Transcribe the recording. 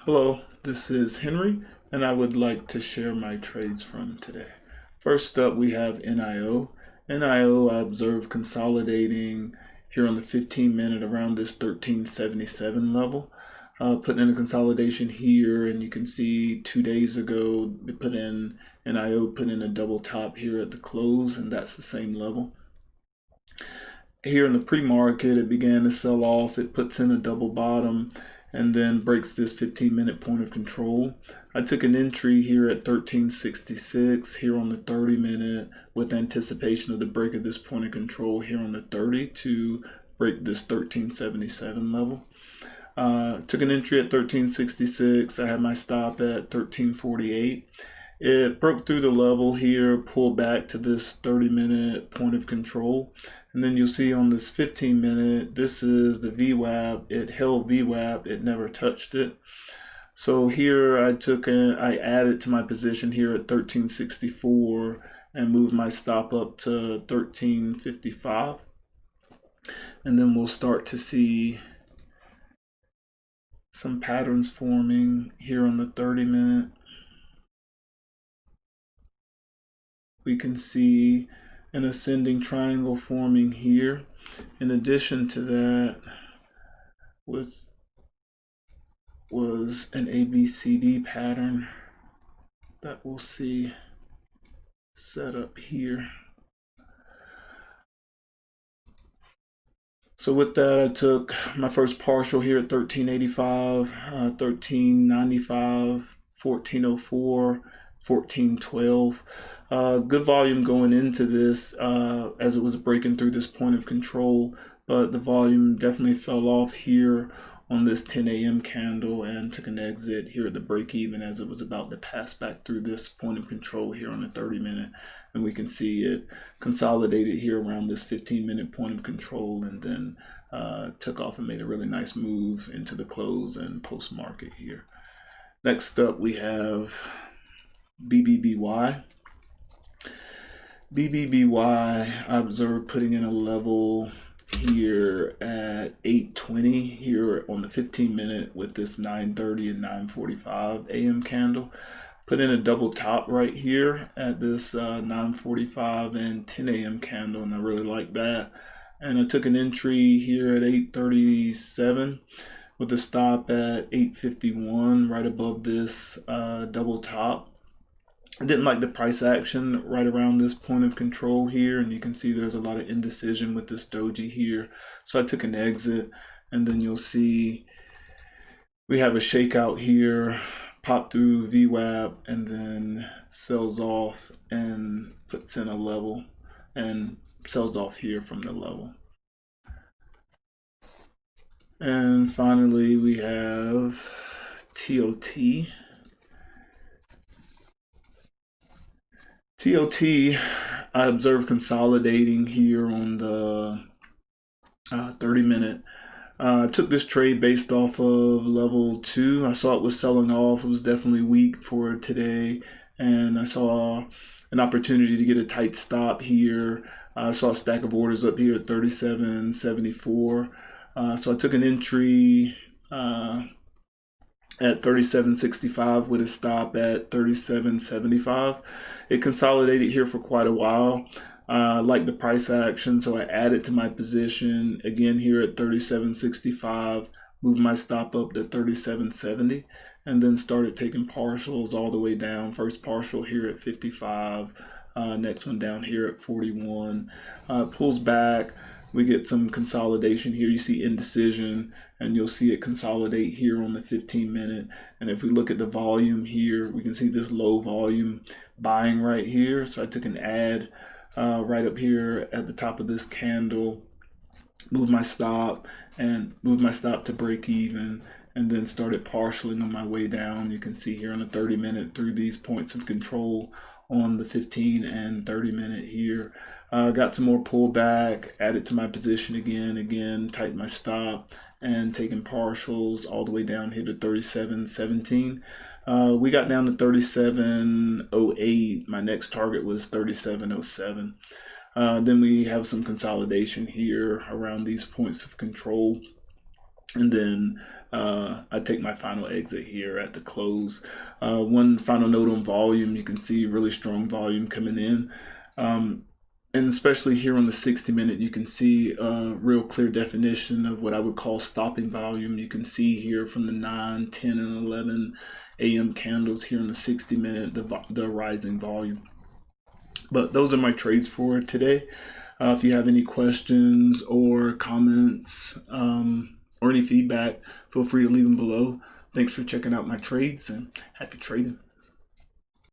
Hello, this is Henry, and I would like to share my trades from today. First up, we have NIO. NIO, I observed consolidating here on the 15-minute around this 1377 level. Putting in a consolidation here, and you can see 2 days ago, NIO put in a double top here at the close, and that's the same level. Here in the pre-market, it began to sell off. It puts in a double bottom and then breaks this 15-minute point of control. I took an entry here at 1366 here on the 30-minute with anticipation of the break of this point of control here on the 30 to break this 1377 level. Took an entry at 1366. I had my stop at 1348. It broke through the level here, pulled back to this 30-minute point of control. And then you'll see on this 15-minute, this is the VWAP. It held VWAP, it never touched it. So here I added to my position here at 1364 and moved my stop up to 1355. And then we'll start to see some patterns forming here on the 30-minute. We can see an ascending triangle forming here. In addition to that was an ABCD pattern that we'll see set up here. So with that, I took my first partial here at 1385, 1395, 1404, 1412. Good volume going into this as it was breaking through this point of control, but the volume definitely fell off here on this 10 a.m. candle and took an exit here at the break even as it was about to pass back through this point of control here on the 30-minute. And we can see it consolidated here around this 15-minute point of control and then took off and made a really nice move into the close and post market here. Next up, we have BBBY. BBBY, I observed putting in a level here at 8:20 here on the 15-minute with this 9:30 and 9:45 a.m. candle. Put in a double top right here at this 9:45 and 10 a.m. candle, and I really like that. And I took an entry here at 8:37 with a stop at 8:51 right above this double top. I didn't like the price action right around this point of control here, and you can see there's a lot of indecision with this doji here. So I took an exit, and then you'll see we have a shakeout here, pop through VWAP, and then sells off and puts in a level and sells off here from the level. And finally, we have TOT. TOT, I observed consolidating here on the 30-minute. I took this trade based off of level 2. I saw it was selling off. It was definitely weak for today. And I saw an opportunity to get a tight stop here. I saw a stack of orders up here at 37.74. So I took an entry at 37.65 with a stop at 37.75. It consolidated here for quite a while. Like the price action, so I added to my position again here at 37.65, moved my stop up to 37.70, and then started taking partials all the way down. First partial here at 55, next one down here at 41. Pulls back. We get some consolidation here. You see indecision, and you'll see it consolidate here on the 15-minute. And if we look at the volume here, we can see this low volume buying right here. So I took an add right up here at the top of this candle, moved my stop to break even, and then started partialing on my way down. You can see here on the 30-minute through these points of control on the 15 and 30-minute here. Got some more pullback, added to my position again, tightened my stop, and taking partials all the way down here to 37.17. We got down to 37.08. My next target was 37.07. Then we have some consolidation here around these points of control. And then I take my final exit here at the close. One final note on volume, you can see really strong volume coming in. And especially here on the 60-minute, you can see a real clear definition of what I would call stopping volume. You can see here from the 9, 10, and 11 a.m. candles here on the 60-minute, the rising volume. But those are my trades for today. If you have any questions or comments or any feedback, feel free to leave them below. Thanks for checking out my trades and happy trading.